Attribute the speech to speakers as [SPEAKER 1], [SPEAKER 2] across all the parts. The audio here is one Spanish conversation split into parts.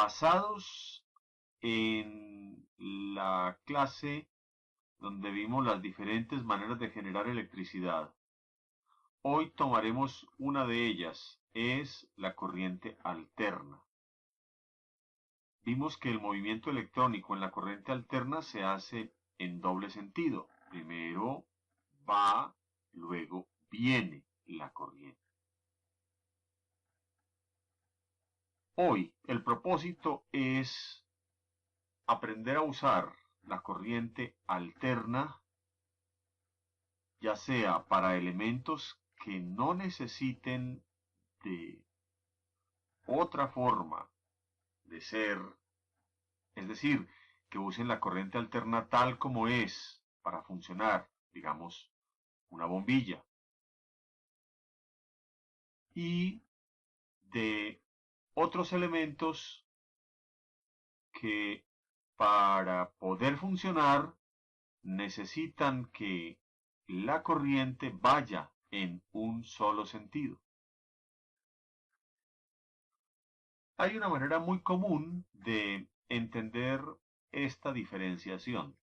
[SPEAKER 1] Basados en la clase donde vimos las diferentes maneras de generar electricidad, hoy tomaremos una de ellas, es la corriente alterna. Vimos que el movimiento electrónico en la corriente alterna se hace en doble sentido. Primero va, luego viene la corriente. Hoy el propósito es aprender a usar la corriente alterna, ya sea para elementos que no necesiten de otra forma de ser, es decir, que usen la corriente alterna tal como es para funcionar, digamos, una bombilla, y de otros elementos que para poder funcionar necesitan que la corriente vaya en un solo sentido. Hay una manera muy común de entender esta diferenciación.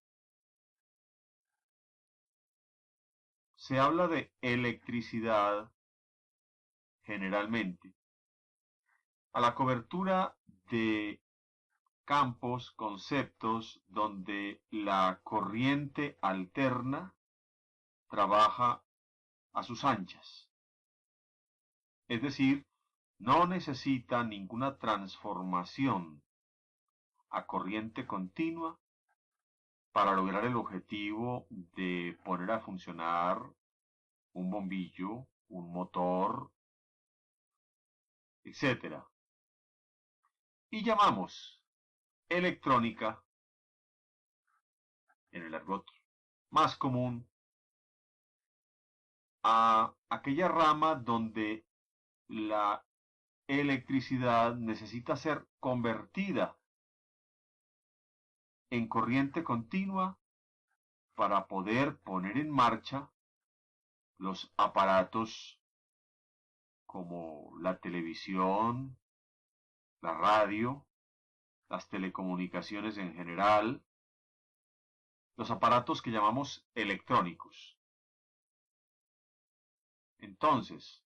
[SPEAKER 1] Se habla de electricidad generalmente a la cobertura de campos, conceptos donde la corriente alterna trabaja a sus anchas. Es decir, no necesita ninguna transformación a corriente continua para lograr el objetivo de poner a funcionar un bombillo, un motor, etc. Y llamamos electrónica, en el argot más común, a aquella rama donde la electricidad necesita ser convertida en corriente continua para poder poner en marcha los aparatos como la televisión, la radio, las telecomunicaciones en general, los aparatos que llamamos electrónicos. Entonces,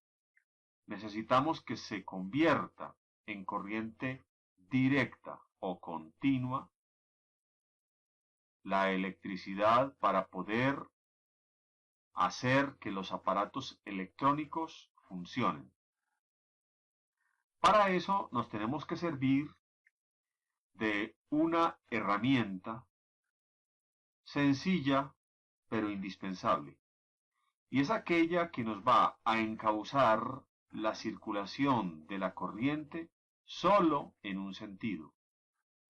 [SPEAKER 1] necesitamos que se convierta en corriente directa o continua la electricidad para poder hacer que los aparatos electrónicos funcionen. Para eso nos tenemos que servir de una herramienta sencilla pero indispensable, y es aquella que nos va a encauzar la circulación de la corriente solo en un sentido,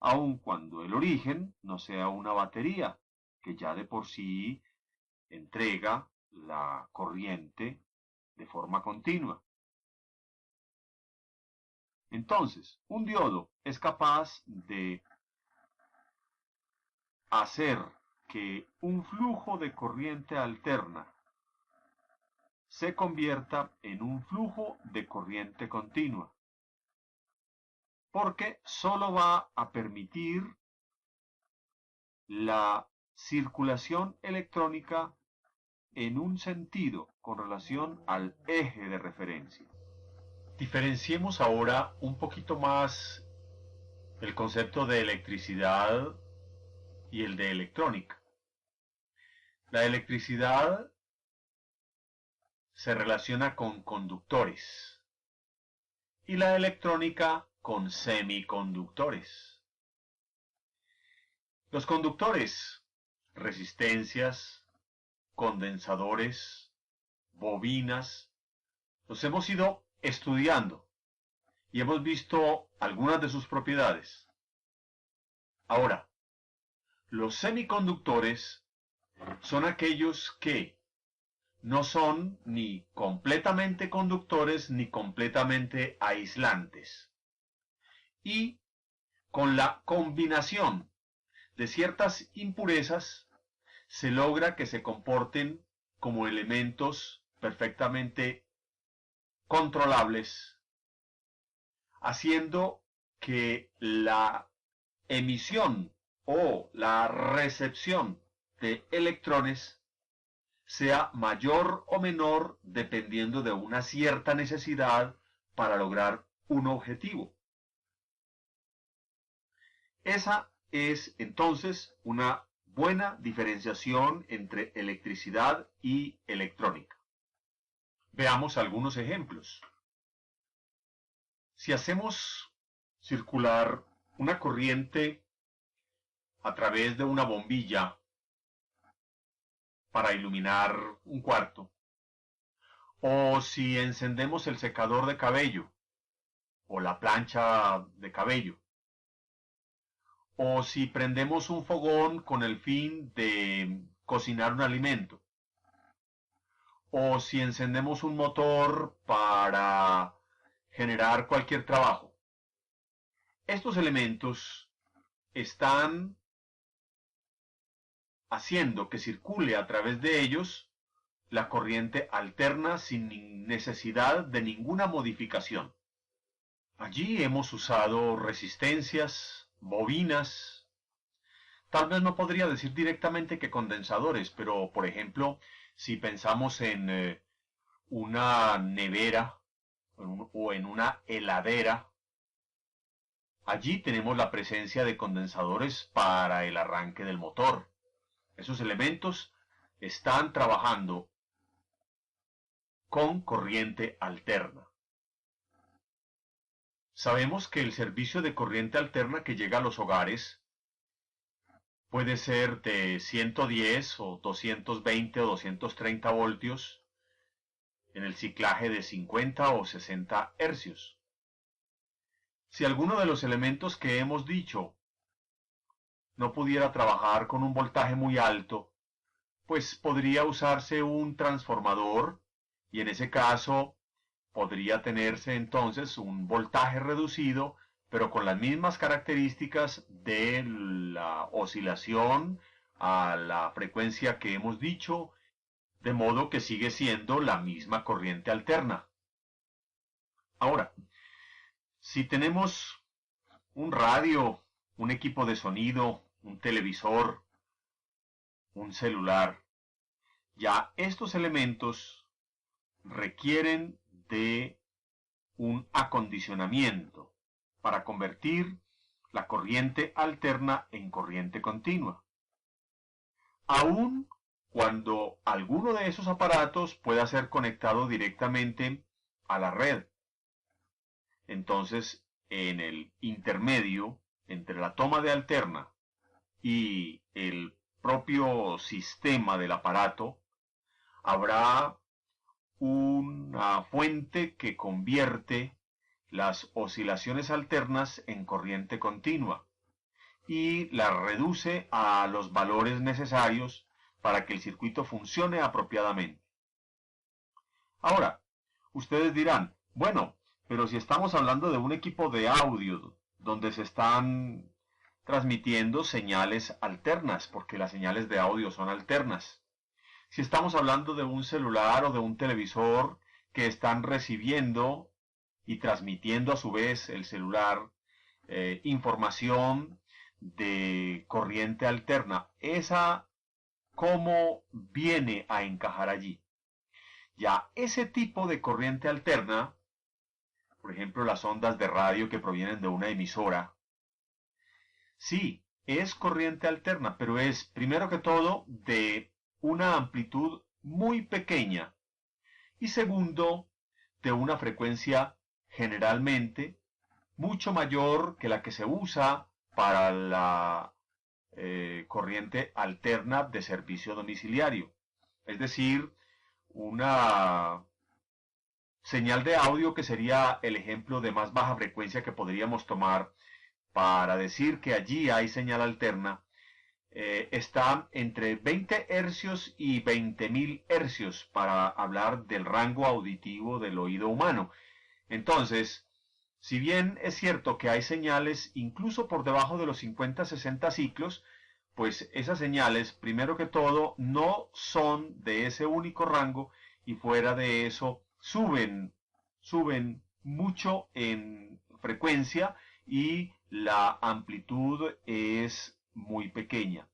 [SPEAKER 1] aun cuando el origen no sea una batería, que ya de por sí entrega la corriente de forma continua. Entonces, un diodo es capaz de hacer que un flujo de corriente alterna se convierta en un flujo de corriente continua, porque solo va a permitir la circulación electrónica en un sentido con relación al eje de referencia. Diferenciemos ahora un poquito más el concepto de electricidad y el de electrónica. La electricidad se relaciona con conductores y la electrónica con semiconductores. Los conductores, resistencias, condensadores, bobinas, los hemos ido estudiando y hemos visto algunas de sus propiedades. Ahora, los semiconductores son aquellos que no son ni completamente conductores ni completamente aislantes. Y con la combinación de ciertas impurezas se logra que se comporten como elementos perfectamente controlables, haciendo que la emisión o la recepción de electrones sea mayor o menor dependiendo de una cierta necesidad para lograr un objetivo. Esa es entonces una buena diferenciación entre electricidad y electrónica. Veamos algunos ejemplos. Si hacemos circular una corriente a través de una bombilla para iluminar un cuarto, o si encendemos el secador de cabello o la plancha de cabello, o si prendemos un fogón con el fin de cocinar un alimento, o si encendemos un motor para generar cualquier trabajo. Estos elementos están haciendo que circule a través de ellos la corriente alterna sin necesidad de ninguna modificación. Allí hemos usado resistencias, bobinas, tal vez no podría decir directamente que condensadores, pero por ejemplo, si pensamos en una nevera o en una heladera, allí tenemos la presencia de condensadores para el arranque del motor. Esos elementos están trabajando con corriente alterna. Sabemos que el servicio de corriente alterna que llega a los hogares puede ser de 110 o 220 o 230 voltios en el ciclaje de 50 o 60 hercios. Si alguno de los elementos que hemos dicho no pudiera trabajar con un voltaje muy alto, pues podría usarse un transformador y en ese caso podría tenerse entonces un voltaje reducido, pero con las mismas características de la oscilación a la frecuencia que hemos dicho, de modo que sigue siendo la misma corriente alterna. Ahora, si tenemos un radio, un equipo de sonido, un televisor, un celular, ya estos elementos requieren de un acondicionamiento para convertir la corriente alterna en corriente continua. Aun cuando alguno de esos aparatos pueda ser conectado directamente a la red. Entonces, en el intermedio entre la toma de alterna y el propio sistema del aparato, habrá una fuente que convierte las oscilaciones alternas en corriente continua y las reduce a los valores necesarios para que el circuito funcione apropiadamente. Ahora, ustedes dirán, bueno, pero si estamos hablando de un equipo de audio donde se están transmitiendo señales alternas, porque las señales de audio son alternas. Si estamos hablando de un celular o de un televisor que están recibiendo y transmitiendo a su vez el celular información de corriente alterna, ¿esa cómo viene a encajar allí? Ya ese tipo de corriente alterna, por ejemplo las ondas de radio que provienen de una emisora, sí, es corriente alterna, pero es primero que todo de una amplitud muy pequeña y segundo, de una frecuencia generalmente mucho mayor que la que se usa para la corriente alterna de servicio domiciliario. Es decir, una señal de audio que sería el ejemplo de más baja frecuencia que podríamos tomar para decir que allí hay señal alterna, está entre 20 hercios y 20.000 hercios para hablar del rango auditivo del oído humano. Entonces, si bien es cierto que hay señales incluso por debajo de los 50-60 ciclos, pues esas señales, primero que todo, no son de ese único rango y fuera de eso suben mucho en frecuencia y la amplitud es muy pequeña.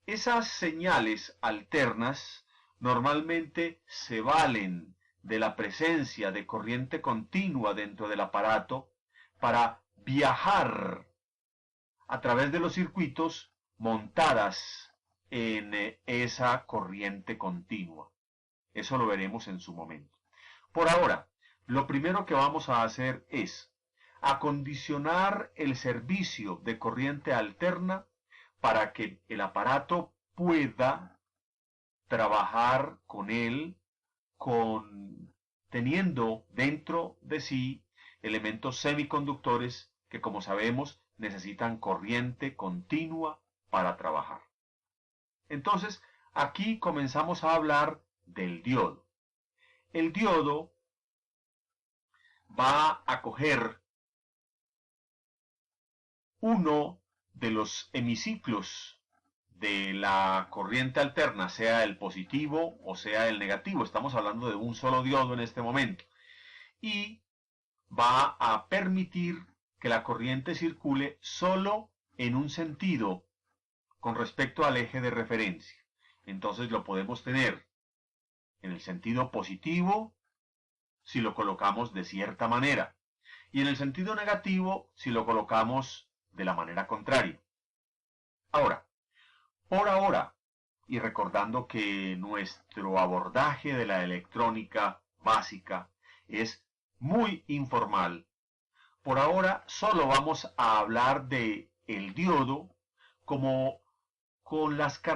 [SPEAKER 1] Esas señales alternas normalmente se valen de la presencia de corriente continua dentro del aparato para viajar a través de los circuitos montadas en esa corriente continua. Eso lo veremos en su momento. Por ahora, lo primero que vamos a hacer es acondicionar el servicio de corriente alterna para que el aparato pueda trabajar con él, teniendo dentro de sí elementos semiconductores que, como sabemos, necesitan corriente continua para trabajar. Entonces, aquí comenzamos a hablar del diodo. El diodo va a coger uno de los hemiciclos de la corriente alterna, sea el positivo o sea el negativo. Estamos hablando de un solo diodo en este momento. Y va a permitir que la corriente circule solo en un sentido con respecto al eje de referencia. Entonces lo podemos tener en el sentido positivo si lo colocamos de cierta manera, y en el sentido negativo si lo colocamos de la manera contraria. Ahora, por ahora, y recordando que nuestro abordaje de la electrónica básica es muy informal, por ahora solo vamos a hablar de el diodo como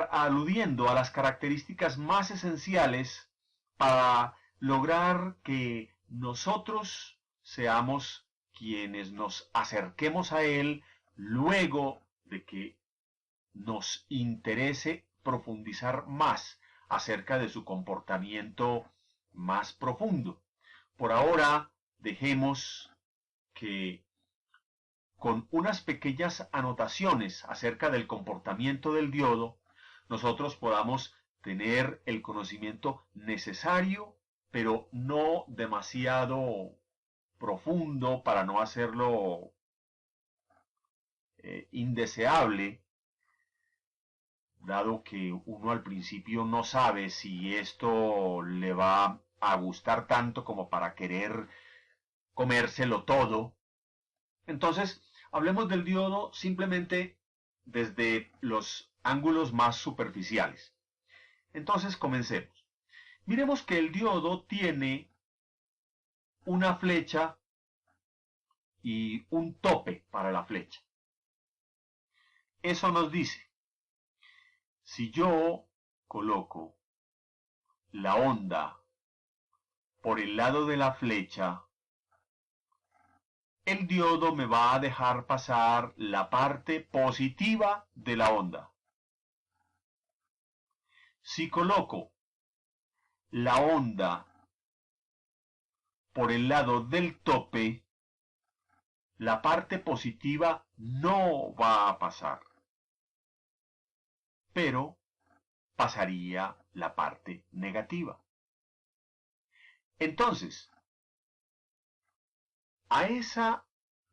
[SPEAKER 1] aludiendo a las características más esenciales para lograr que nosotros seamos quienes nos acerquemos a él luego de que nos interese profundizar más acerca de su comportamiento más profundo. Por ahora, dejemos que con unas pequeñas anotaciones acerca del comportamiento del diodo, nosotros podamos tener el conocimiento necesario, pero no demasiado profundo para no hacerlo indeseable, dado que uno al principio no sabe si esto le va a gustar tanto como para querer comérselo todo. Entonces, hablemos del diodo simplemente desde los ángulos más superficiales. Entonces, comencemos. Miremos que el diodo tiene una flecha y un tope para la flecha. Eso nos dice, si yo coloco la onda por el lado de la flecha, el diodo me va a dejar pasar la parte positiva de la onda. Si coloco la onda por el lado del tope, la parte positiva no va a pasar, pero pasaría la parte negativa. Entonces, a esa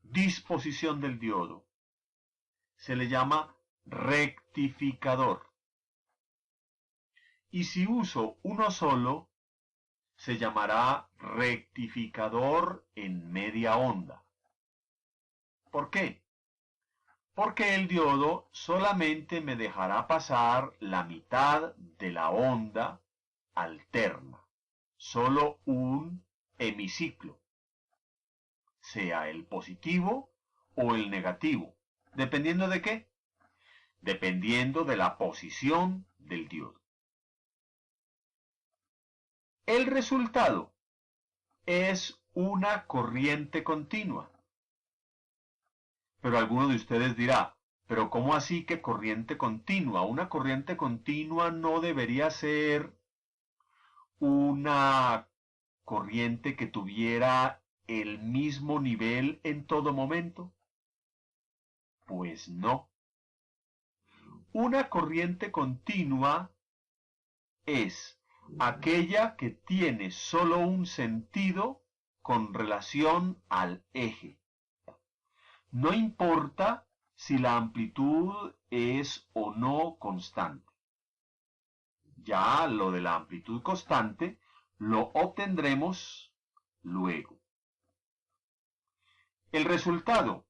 [SPEAKER 1] disposición del diodo se le llama rectificador. Y si uso uno solo, se llamará rectificador en media onda. ¿Por qué? Porque el diodo solamente me dejará pasar la mitad de la onda alterna, solo un hemiciclo, sea el positivo o el negativo. ¿Dependiendo de qué? Dependiendo de la posición del diodo. El resultado es una corriente continua. Pero alguno de ustedes dirá, pero ¿cómo así que corriente continua? Una corriente continua no debería ser una corriente que tuviera el mismo nivel en todo momento. Pues no. Una corriente continua es aquella que tiene solo un sentido con relación al eje. No importa si la amplitud es o no constante. Ya lo de la amplitud constante lo obtendremos luego. El resultado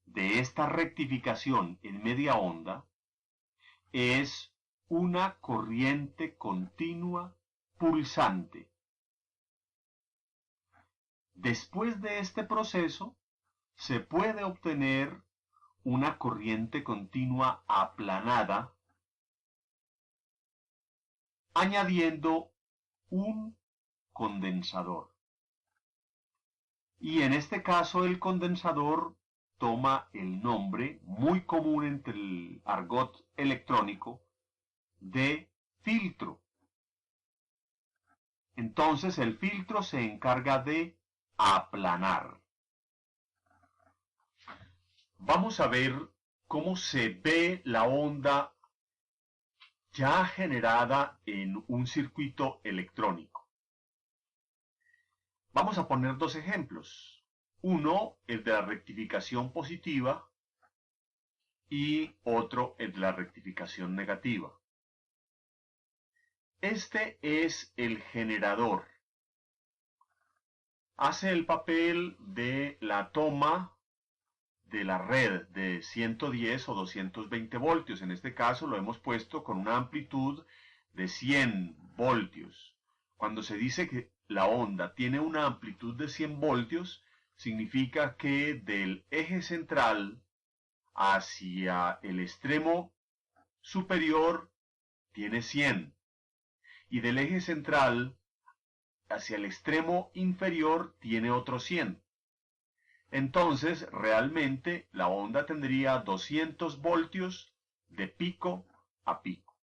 [SPEAKER 1] de esta rectificación en media onda es una corriente continua pulsante. Después de este proceso, se puede obtener una corriente continua aplanada añadiendo un condensador. Y en este caso el condensador toma el nombre muy común entre el argot electrónico de filtro. Entonces el filtro se encarga de aplanar. Vamos a ver cómo se ve la onda ya generada en un circuito electrónico. Vamos a poner dos ejemplos. Uno, el de la rectificación positiva, y otro, el de la rectificación negativa. Este es el generador. Hace el papel de la toma de la red de 110 o 220 voltios. En este caso lo hemos puesto con una amplitud de 100 voltios. Cuando se dice que la onda tiene una amplitud de 100 voltios, significa que del eje central hacia el extremo superior tiene 100 y del eje central hacia el extremo inferior tiene otro 100. Entonces, realmente la onda tendría 200 voltios de pico a pico.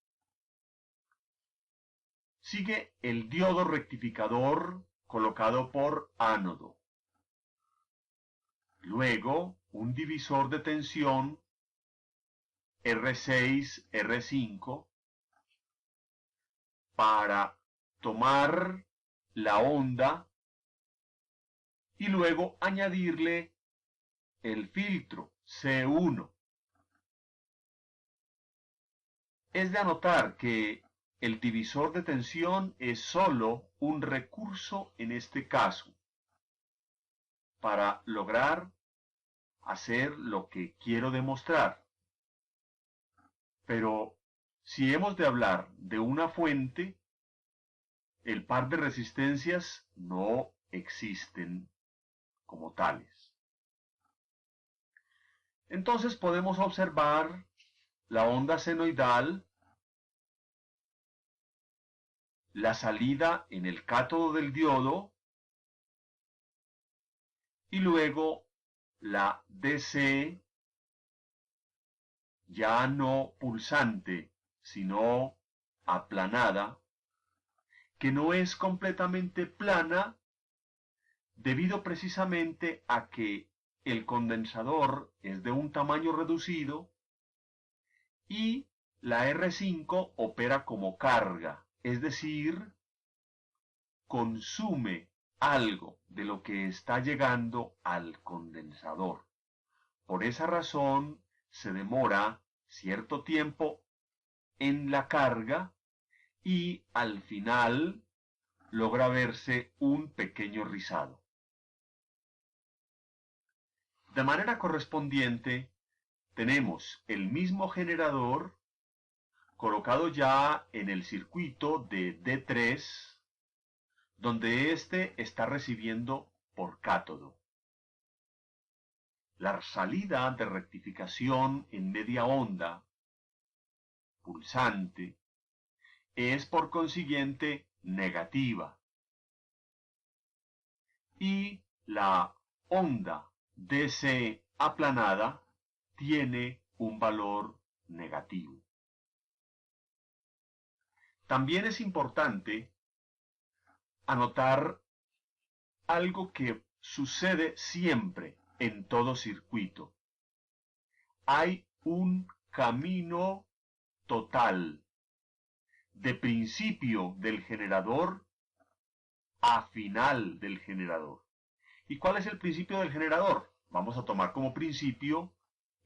[SPEAKER 1] Sigue el diodo rectificador colocado por ánodo. Luego, un divisor de tensión R6, R5 para tomar la onda y luego añadirle el filtro C1. Es de anotar que el divisor de tensión es solo un recurso en este caso para lograr hacer lo que quiero demostrar. Pero si hemos de hablar de una fuente, el par de resistencias no existen como tales. Entonces podemos observar la onda senoidal, la salida en el cátodo del diodo y luego la DC ya no pulsante, sino aplanada, que no es completamente plana debido precisamente a que el condensador es de un tamaño reducido y la R5 opera como carga, es decir, consume algo de lo que está llegando al condensador. Por esa razón se demora cierto tiempo en la carga y al final logra verse un pequeño rizado. De manera correspondiente, tenemos el mismo generador colocado ya en el circuito de D3, donde éste está recibiendo por cátodo. La salida de rectificación en media onda, pulsante, es por consiguiente negativa. Y la onda DC aplanada tiene un valor negativo. También es importante anotar algo que sucede siempre en todo circuito. Hay un camino total de principio del generador a final del generador. ¿Y cuál es el principio del generador? Vamos a tomar como principio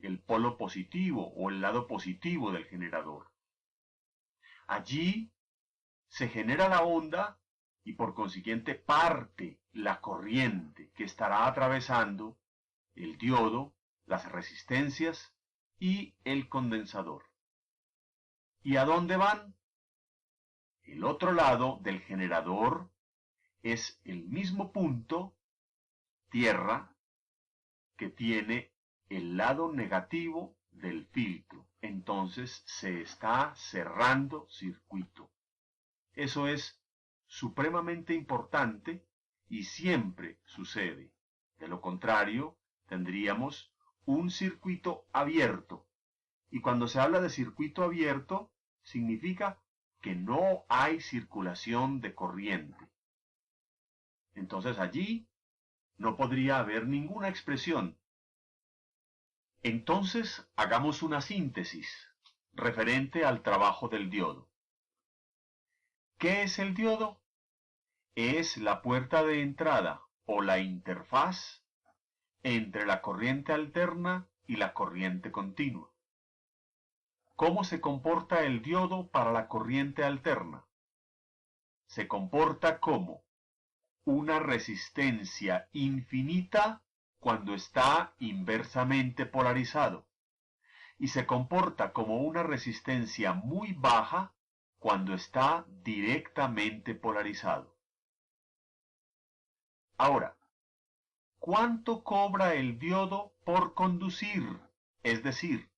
[SPEAKER 1] el polo positivo o el lado positivo del generador. Allí se genera la onda y por consiguiente parte la corriente que estará atravesando el diodo, las resistencias y el condensador. ¿Y a dónde van? El otro lado del generador es el mismo punto, tierra, que tiene el lado negativo del filtro. Entonces se está cerrando circuito. Eso es supremamente importante y siempre sucede. De lo contrario, tendríamos un circuito abierto. Y cuando se habla de circuito abierto, significa que no hay circulación de corriente. Entonces allí no podría haber ninguna expresión. Entonces hagamos una síntesis referente al trabajo del diodo. ¿Qué es el diodo? Es la puerta de entrada o la interfaz entre la corriente alterna y la corriente continua. ¿Cómo se comporta el diodo para la corriente alterna? Se comporta como una resistencia infinita cuando está inversamente polarizado y se comporta como una resistencia muy baja cuando está directamente polarizado. Ahora, ¿cuánto cobra el diodo por conducir? Es decir,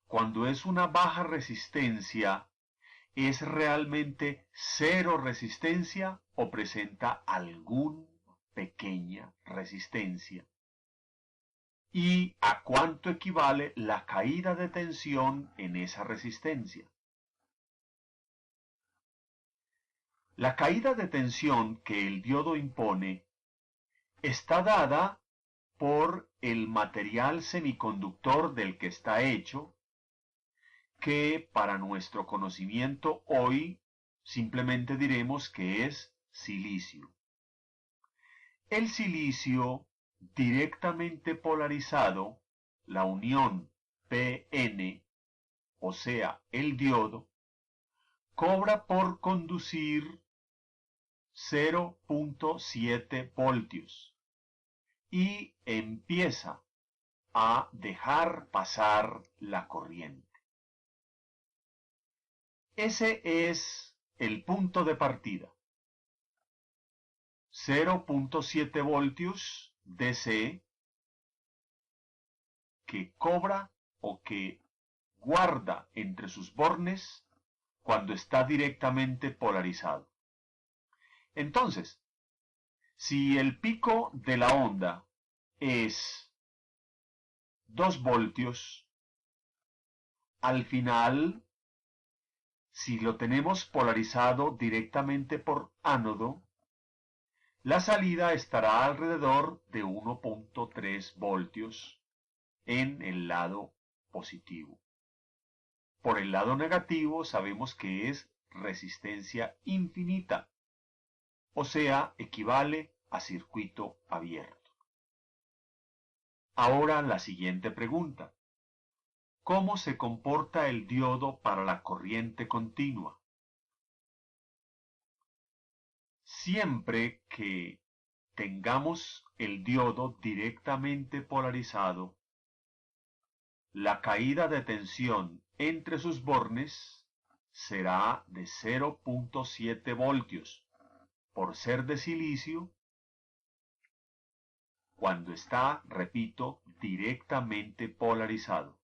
[SPEAKER 1] cuando es una baja resistencia, ¿es realmente cero resistencia o presenta alguna pequeña resistencia? ¿Y a cuánto equivale la caída de tensión en esa resistencia? La caída de tensión que el diodo impone está dada por el material semiconductor del que está hecho, que para nuestro conocimiento hoy simplemente diremos que es silicio. El silicio directamente polarizado, la unión PN, o sea, el diodo, cobra por conducir 0.7 voltios y empieza a dejar pasar la corriente. Ese es el punto de partida. 0.7 voltios DC que cobra o que guarda entre sus bornes cuando está directamente polarizado. Entonces, si el pico de la onda es 2 voltios, al final, si lo tenemos polarizado directamente por ánodo, la salida estará alrededor de 1.3 voltios en el lado positivo. Por el lado negativo sabemos que es resistencia infinita, o sea, equivale a circuito abierto. Ahora la siguiente pregunta. ¿Cómo se comporta el diodo para la corriente continua? Siempre que tengamos el diodo directamente polarizado, la caída de tensión entre sus bornes será de 0.7 voltios, por ser de silicio, cuando está, repito, directamente polarizado.